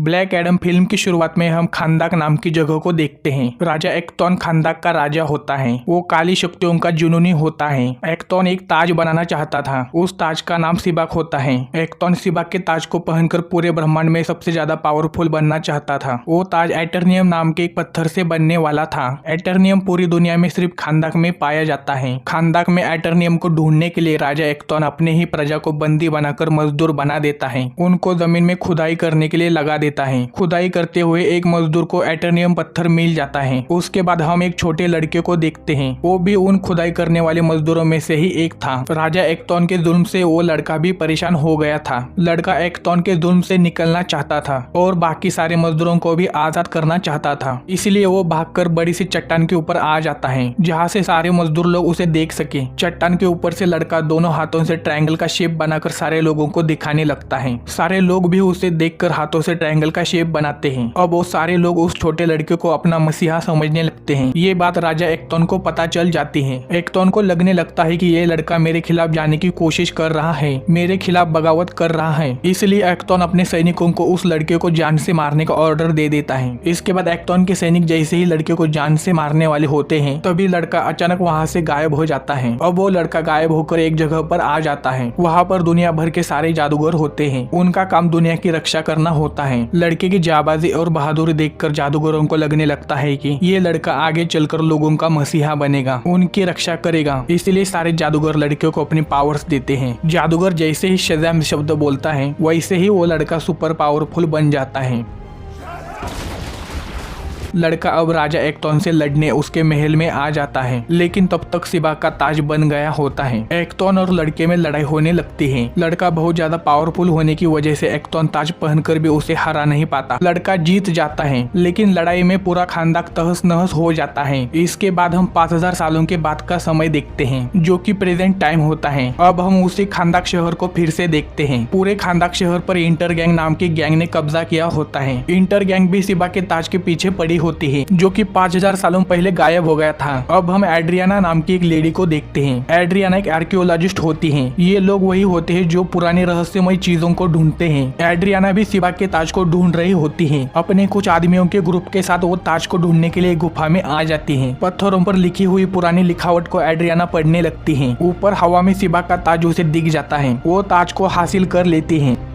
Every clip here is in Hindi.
ब्लैक एडम फिल्म की शुरुआत में हम खांदाक नाम की जगह को देखते हैं। राजा एक्तॉन खांदाक का राजा होता है। वो काली शक्तियों का जुनूनी होता है। एक्तॉन एक ताज बनाना चाहता था। उस ताज का नाम सिबाक होता है। एक्तॉन सिबाक के ताज को पहनकर पूरे ब्रह्मांड में सबसे ज्यादा पावरफुल बनना चाहता था। वो ताज एटर्नियम नाम के एक पत्थर से बनने वाला था। एटर्नियम पूरी दुनिया में सिर्फ खांदाक में पाया जाता है। खांदाक में एटर्नियम को ढूंढने के लिए राजा एक्तॉन अपने ही प्रजा को बंदी बनाकर मजदूर बना देता है। उनको जमीन में खुदाई करने के लिए लगा देता है। खुदाई करते हुए एक मजदूर को एटर्नियम पत्थर मिल जाता है। उसके बाद हम एक छोटे लड़के को देखते हैं। वो भी उन खुदाई करने वाले मजदूरों में से ही एक था। राजा एक्तॉन के जुल्म से वो लड़का भी परेशान हो गया था। लड़का एक्तॉन के जुल्म से निकलना चाहता था और बाकी सारे मजदूरों को भी आजाद करना चाहता था। इसलिए वो भागकर बड़ी सी चट्टान के ऊपर आ जाता है, जहाँ से सारे मजदूर लोग उसे देख सके। चट्टान के ऊपर से लड़का दोनों हाथों से ट्रायंगल का शेप बनाकर सारे लोगों को दिखाने लगता है। सारे लोग भी उसे देखकर हाथों से ट्रायंगल का शेप बनाते हैं। अब वो सारे लोग उस छोटे लड़के को अपना मसीहा समझने लगते हैं। ये बात राजा एक्तॉन को पता चल जाती है। एक्तॉन को लगने लगता है कि ये लड़का मेरे खिलाफ जाने की कोशिश कर रहा है, मेरे खिलाफ बगावत कर रहा है। इसलिए एक्तॉन अपने सैनिकों को उस लड़के को जान से मारने का ऑर्डर दे देता है। इसके बाद एक्तॉन के सैनिक जैसे ही लड़के को जान से मारने वाले होते हैं, तभी लड़का अचानक वहाँ से गायब हो जाता है। अब वो लड़का गायब होकर एक जगह पर आ जाता है। वहाँ पर दुनिया भर के सारे जादूगर होते हैं। उनका काम दुनिया की रक्षा करना होता है। लड़के की जाबाजी और बहादुरी देखकर जादूगरों को लगने लगता है कि ये लड़का आगे चलकर लोगों का मसीहा बनेगा, उनकी रक्षा करेगा। इसलिए सारे जादूगर लड़के को अपनी पावर्स देते हैं। जादूगर जैसे ही शज़ाम शब्द बोलता है, वैसे ही वो लड़का सुपर पावरफुल बन जाता है। लड़का अब राजा एक्तॉन से लड़ने उसके महल में आ जाता है, लेकिन तब तक सिबाक का ताज बन गया होता है। एक्तॉन और लड़के में लड़ाई होने लगती है। लड़का बहुत ज्यादा पावरफुल होने की वजह से एक्तॉन ताज पहनकर भी उसे हरा नहीं पाता। लड़का जीत जाता है, लेकिन लड़ाई में पूरा खानदान तहस नहस हो जाता है। इसके बाद हम 5000 सालों के बाद का समय देखते हैं, जो कि प्रेजेंट टाइम होता है। अब हम उसी खानदान शहर को फिर से देखते हैं। पूरे खानदान शहर पर इंटर गैंग नाम की गैंग ने कब्जा किया होता है। इंटर गैंग भी सिबाक के ताज के पीछे पड़ी होती है, जो कि 5000 सालों पहले गायब हो गया था। अब हम एड्रियाना नाम की एक लेडी को देखते हैं। एड्रियाना एक आर्कियोलॉजिस्ट होती हैं। ये लोग वही होते हैं जो पुरानी रहस्यमय चीजों को ढूंढते हैं। एड्रियाना भी सिबाक के ताज को ढूंढ रही होती है। अपने कुछ आदमियों के ग्रुप के साथ वो ताज को ढूंढने के लिए गुफा में आ जाती है। पत्थरों पर लिखी हुई पुरानी लिखावट को एड्रियाना पढ़ने लगती है। ऊपर हवा में सिबाक का ताज उसे दिख जाता है। वो ताज को हासिल कर लेती है।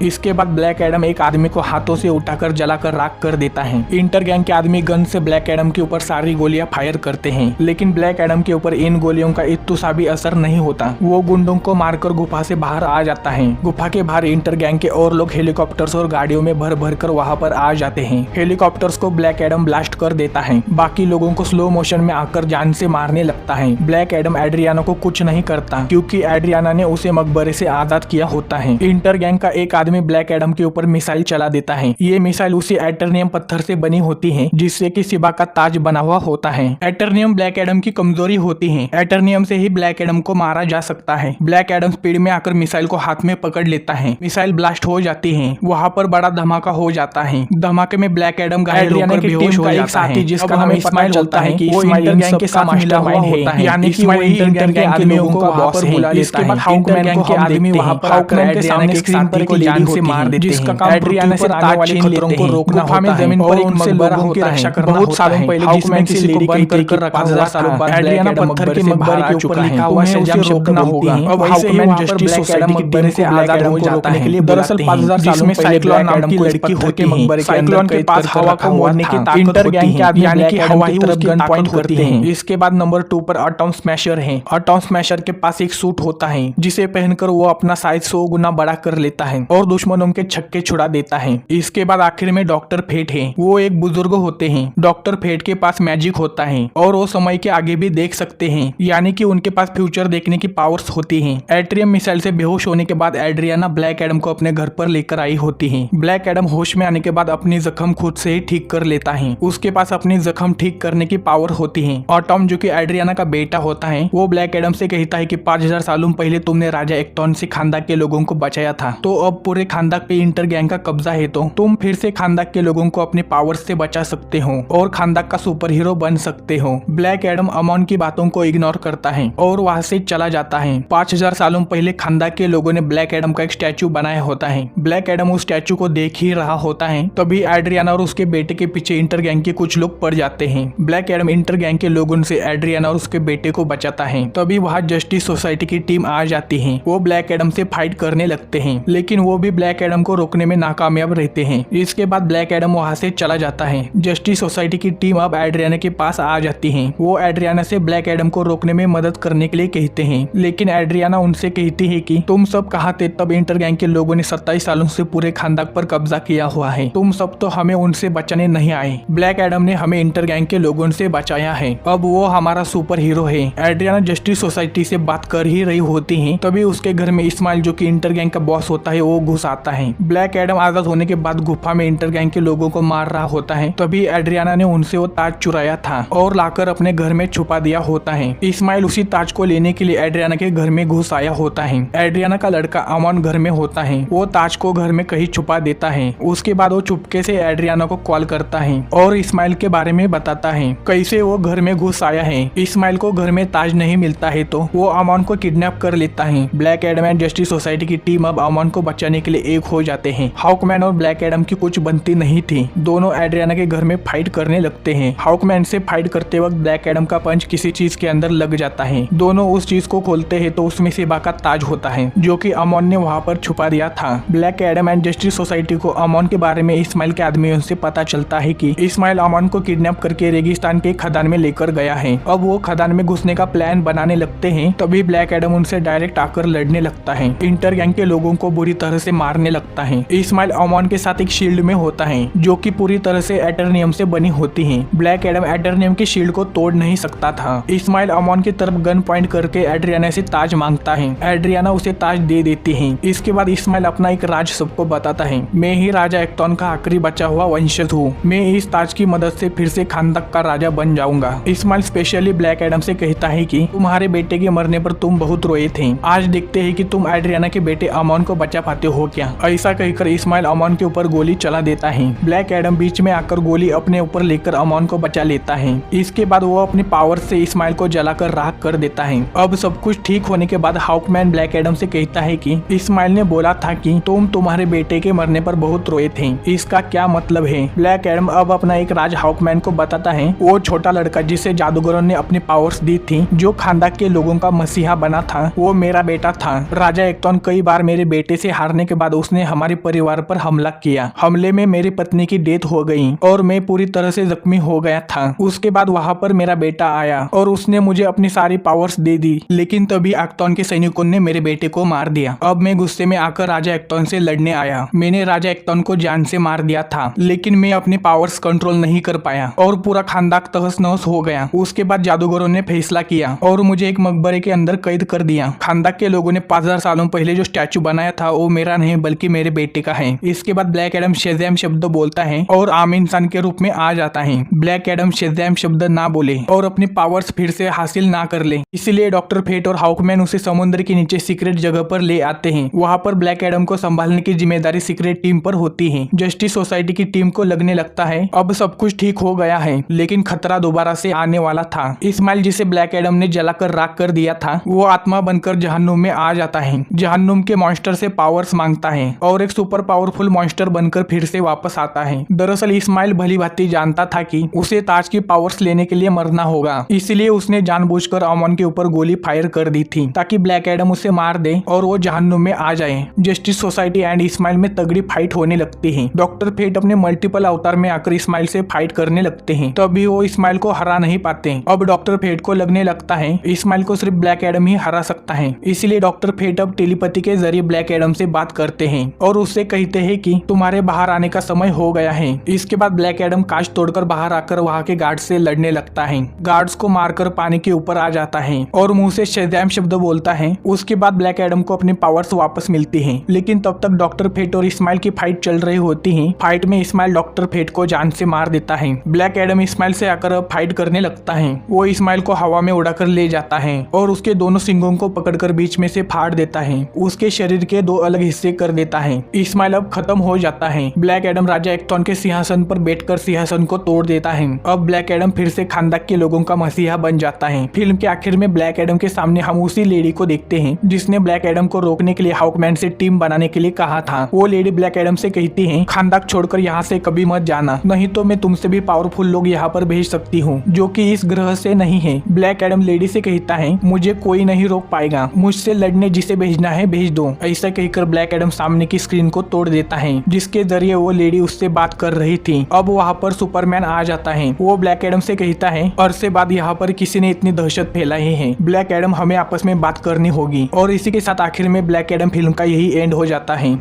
इसके बाद ब्लैक एडम एक आदमी को हाथों से उठाकर जलाकर राख कर देता है। इंटर गैंग के आदमी गन से ब्लैक एडम के ऊपर सारी गोलियां फायर करते हैं, लेकिन ब्लैक एडम के ऊपर इन गोलियों का इतना सा भी असर नहीं होता। वो गुंडों को मारकर गुफा से बाहर आ जाता है। गुफा के बाहर इंटर गैंग के और लोग हेलीकॉप्टर्स और गाड़ियों में भर भर कर वहाँ पर आ जाते हैं। हेलीकॉप्टर्स को ब्लैक एडम ब्लास्ट कर देता है। बाकी लोगों को स्लो मोशन में आकर जान से मारने लगता है। ब्लैक एडम एड्रियाना को कुछ नहीं करता, क्योंकि एड्रियाना ने उसे मकबरे से आजाद किया होता है। इंटर गैंग का एक आदमी ब्लैक एडम के ऊपर मिसाइल चला देता है। ये मिसाइल उसी एटर्नियम पत्थर से बनी होती है, जिससे कि सिबाक का ताज बना हुआ होता है। एटर्नियम ब्लैक एडम की कमजोरी होती है। एटर्नियम से ही ब्लैक एडम को मारा जा सकता है। ब्लैक एडम स्पीड में आकर मिसाइल को हाथ में पकड़ लेता है। मिसाइल ब्लास्ट हो जाती है। वहाँ पर बड़ा धमाका हो जाता है। धमाके में ब्लैक एडम घायल होकर बेहोश हो जाता है। जिसका हमें इस्माइल चलता है कि वो इंटर गैंग के साथ मिला हुआ होता है, यानी कि वो इंटर गैंग के आदमियों को वहाँ पर बुला लेता है। हाउकमैन के आदमी वहाँ पर हाउकमैन के सामने स्क्रीन पर को जान से मार देते हैं, जिसका काम एड्रियाना से ताज छीन खतरों को रोकना होता है। जमीन पर उनसे लोगों की रक्षा करना बहुत सालों पहले हाउकमैन किसी को बंद कर रखा हुआ था। एड्रियाना पत्थर के मकबरे के ऊपर लिखा हुआ है जब रोकना होगा। अब हाउकमैन जस्टिस सोसाइटी की टीम से आजाद हो जाता है। दरअसल 5000 सालों में साइक्लोन नाम की लड़की होती है। साइक्लोन के पास हवा को मोड़ने की ताकत इंटर गैंग के आदमी यानी कि हवा ही तरफ गन पॉइंट करते हैं। इसके बाद नंबर 2 पर एटॉम स्मैशर है। एटॉम स्मैशर के पास एक सूट होता है, जिसे पहनकर वो अपना साइज 100 गुना बड़ा कर लेता है और दुश्मनों के छक्के छुड़ा देता है। इसके बाद आखिर में डॉक्टर फेट है, वो एक बुजुर्ग होते हैं। डॉक्टर फेट के पास मैजिक होता है और वो समय के आगे भी देख सकते हैं, यानी कि उनके पास फ्यूचर देखने की पावर्स होती हैं। एट्रियम मिसाइल से बेहोश होने के बाद एड्रियाना ब्लैक एडम को अपने घर पर लेकर आई होती है। ब्लैक एडम होश में आने के बाद अपनी जख्म खुद से ही ठीक कर लेता है। उसके पास अपनी जख्म ठीक करने की पावर होती है। और टॉम जो कि एड्रियाना का बेटा होता है, वो ब्लैक एडम से कहता है कि 5000 सालों पहले तुमने राजा एक्टॉन से खानदान के लोगों को बचाया था, तो अब पूरे खानदान पे इंटर गैंग का कब्जा है, तो तुम फिर से खानदान के लोगों को अपने पावर से बचा सकते हो और खानदान का सुपर हीरो बन सकते हो। ब्लैक एडम अमन की बातों को इग्नोर करता है और वहां से चला जाता है। 5000 सालों पहले खानदान के लोगों ने ब्लैक एडम का एक स्टैचू बनाया होता है। ब्लैक एडम उस स्टैचू को देख ही रहा होता है, तभी एड्रियाना और उसके बेटे के पीछे इंटर गैंग के कुछ लोग पड़ जाते हैं। ब्लैक एडम इंटर गैंग के लोगों से एड्रियाना और उसके बेटे को बचाता है। तभी वहां जस्टिस सोसाइटी की टीम आ जाती है। वो ब्लैक एडम से फाइट करने लगते हैं, लेकिन वो भी ब्लैक एडम को रोकने में नाकामयाब रहते हैं। इसके बाद ब्लैक एडम वहां से चला जाता है। जस्टिस सोसाइटी की टीम अब एड्रियाना के पास आ जाती है। वो एड्रियाना से ब्लैक एडम को रोकने में मदद करने के लिए कहते हैं, लेकिन एड्रियाना उनसे कहती है कि तुम सब कहाँ थे तब इंटर गैंग के लोगों ने 27 सालों से पूरे खानदान पर कब्जा किया हुआ है। तुम सब तो हमें उनसे बचाने नहीं आए। ब्लैक एडम ने हमें इंटर गैंग के लोगों से बचाया है, अब वो हमारा सुपर हीरो है। एड्रियाना जस्टिस सोसाइटी से बात कर ही रही होती है, तभी उसके घर में इस्माइल जो कि इंटर गैंग का बॉस होता है, वो घुस आता है। ब्लैक एडम आजाद होने के बाद गुफा में इंटर गैंग के लोगों को मार रहा होता है, तभी एड्रियाना ने उनसे वो ताज चुराया था और लाकर अपने घर में छुपा दिया होता है। इस्माइल उसी ताज को लेने के लिए एड्रियाना के घर में घुस आया होता है। एड्रियाना का लड़का अमन घर में होता है, वो ताज को घर में कहीं छुपा देता है। उसके बाद वो चुपके से एड्रियाना को कॉल करता है और इस्माइल के बारे में बताता है, कैसे वो घर में घुस आया है। इस्माइल को घर में ताज नहीं मिलता है तो वो अमन को किडनैप कर लेता है। Black Adam and justice society की टीम अब अमन को बचाने के लिए एक हो जाते हैं। हाउकमैन और ब्लैक एडम की कुछ बनती नहीं थी, दोनों एड्रियाना के घर में फाइट करने लगते हैं। हाउकमैन से फाइट करते वक्त ब्लैक एडम का पंच किसी चीज के अंदर लग जाता है। दोनों उस चीज को खोलते हैं तो उसमें सिबा का ताज होता है, जो कि अमन ने वहाँ पर छुपा दिया था। Black Adam and justice society को अमन के बारे में इस्माइल के आदमियों से पता चलता है कि इस्माइल अमन को किडनैप करके रेगिस्तान के खदान में लेकर गया है। अब वो खदान में घुसने का प्लान बनाने लगते हैं, तभी ब्लैक एडम उनसे डायरेक्ट आकर लड़ने लगता है। इंटर गैंग के लोगों को बुरी तरह से मारने लगता है। इस्माइल अमन के साथ एक शील्ड में होता है, जो कि पूरी तरह से एटर्नियम से बनी होती है। ब्लैक एडम एटर्नियम की शील्ड को तोड़ नहीं सकता था। इस्माइल अमन की तरफ गन पॉइंट करके एड्रियाना से ताज मांगता है। एड्रियाना उसे ताज दे देती है। इसके बाद इस्माइल अपना एक राज सबको बताता है, मैं ही राजा एक्टॉन का आखिरी बचा हुआ वंशज हूँ। मैं इस ताज की मदद से फिर से खानदान का राजा बन जाऊंगा। इस्माइल स्पेशली ब्लैक एडम से कहता है कि तुम्हारे बेटे के मरने पर तुम बहुत रोए थे, आज देखते हैं कि तुम एड्रियाना के बेटे अमन को बचा पाते हो क्या। ऐसा कहकर इस्माइल अमन के ऊपर गोली चला देता है। ब्लैक एडम बीच में आकर गोली अपने ऊपर लेकर अमन को बचा लेता है। इसके बाद वो अपनी पावर से इस्माइल को जलाकर राख कर देता है। अब सब कुछ ठीक होने के बाद हाउकमैन ब्लैक एडम से कहता है कि इस्माइल ने बोला था कि तुम तुम्हारे बेटे के मरने पर बहुत रोए थे, इसका क्या मतलब है। ब्लैक एडम अब अपना एक राज हाउकमैन को बताता है। वो छोटा लड़का जिसे जादूगरों ने अपनी पावर्स दी थी, जो खानदान के लोगों का मसीहा बना था, वो मेरा बेटा था। राजा एक्टॉन कई बार मेरे बेटे से हारने के बाद उसने हमारे परिवार पर हमला किया। हमले में मेरी पत्नी की डेथ हो गई और मैं पूरी तरह से जख्मी हो गया था। उसके बाद वहाँ पर मेरा बेटा आया और उसने मुझे अपनी सारी पावर्स दे दी, लेकिन तभी एक्टॉन के सैनिकों ने मेरे बेटे को मार दिया। अब मैं गुस्से में आकर राजा एक्टॉन से लड़ने आया। मैंने राजा एक्टॉन को जान से मार दिया था, लेकिन मैं अपनी पावर्स कंट्रोल नहीं कर पाया और पूरा खानदान तहस नहस हो गया। उसके बाद जादूगरों ने फैसला किया और मुझे एक मकबरे के अंदर कैद कर दिया। खानदान के लोगों ने 5000 सालों पहले जो स्टैचू बनाया था, वो मेरा नहीं बल्कि मेरे बेटे का है। इसके बाद ब्लैक एडम शेज़ैम शब्द बोलता है और आम इंसान के रूप में आ जाता है। ब्लैक एडम शेज़ैम शब्द ना बोले और अपनी पावर्स फिर से हासिल ना कर ले, इसलिए डॉक्टर फेट और हाउकमैन उसे समुद्र के नीचे सीक्रेट जगह पर ले आते हैं। वहाँ पर ब्लैक एडम को संभालने की जिम्मेदारी सीक्रेट टीम पर होती है। जस्टिस सोसाइटी की टीम को लगने लगता है अब सब कुछ ठीक हो गया है, लेकिन खतरा दोबारा से आने वाला था। इस्माइल जिसे ब्लैक एडम ने जलाकर राख कर दिया था, वो आत्मा बनकर जहन्नुम में आ जाता है। जहन्नुम के मॉन्स्टर से पावर्स मांगता है और एक सुपर पावरफुल मॉन्स्टर बनकर फिर से वापस आता है। दरअसल इस्माइल भली भांति जानता था कि उसे ताज की पावर्स लेने के लिए मरना होगा, इसलिए उसने जानबूझकर अमन के ऊपर गोली फायर कर दी थी ताकि ब्लैक एडम उसे मार दे और वो जहन्नुम में आ जाए। जस्टिस सोसाइटी एंड इस्माइल में तगड़ी फाइट होने लगती है। डॉक्टर फेट अपने मल्टीपल अवतार में आकर इस्माइल से फाइट करने लगते हैं, तभी वो इस्माइल को हरा नहीं पाते। अब डॉक्टर फेट को लगने लगता है इस्माइल को सिर्फ ब्लैक एडम ही हरा सकता है, इसलिए डॉक्टर फेट अब टेलीपैथी के जरिए ब्लैक एडम से बात बात करते हैं और उससे कहते हैं कि तुम्हारे बाहर आने का समय हो गया है। इसके बाद ब्लैक एडम कांच तोड़कर बाहर आकर वहाँ के गार्ड से लड़ने लगता है। गार्ड्स को मारकर पानी के ऊपर आ जाता है और मुंह से शज़ैम शब्द बोलता है। उसके बाद ब्लैक एडम को अपनी पावर्स वापस मिलती हैं, लेकिन तब तक डॉक्टर फेट और इस्माइल की फाइट चल रही होती है। फाइट में इस्माइल डॉक्टर फेट को जान से मार देता है। ब्लैक एडम इस्माइल से आकर अब फाइट करने लगता है। वो इस्माइल को हवा में उड़ाकर ले जाता है और उसके दोनों सिंगों को पकड़कर बीच में से फाड़ देता है। उसके शरीर के दो अलग हिस्से कर देता है। इस्माइल अब खत्म हो जाता है। ब्लैक एडम राजा एक्टॉन के सिंहासन पर बैठकर सिंहासन को तोड़ देता है। अब ब्लैक एडम फिर से खानदान के लोगों का मसीहा बन जाता है। फिल्म के आखिर में ब्लैक एडम के सामने हम उसी लेडी को देखते हैं जिसने ब्लैक एडम को रोकने के लिए हाउकमैन से टीम बनाने के लिए कहा था। वो लेडी ब्लैक एडम से कहती है, खानदान छोड़कर यहाँ से कभी मत जाना, नहीं तो मैं तुमसे भी पावरफुल लोग यहाँ पर भेज सकती हूँ जो कि इस ग्रह से नहीं है। ब्लैक एडम लेडी से कहता है, मुझे कोई नहीं रोक पाएगा, मुझसे लड़ने जिसे भेजना है भेज दो। ऐसा कहकर ब्लैक एडम सामने की स्क्रीन को तोड़ देता है जिसके जरिए वो लेडी उससे बात कर रही थी। अब वहाँ पर सुपरमैन आ जाता है। वो ब्लैक एडम से कहता है, अरसे बाद यहाँ पर किसी ने इतनी दहशत फैलाई है, ब्लैक एडम हमें आपस में बात करनी होगी। और इसी के साथ आखिर में ब्लैक एडम फिल्म का यही एंड हो जाता है।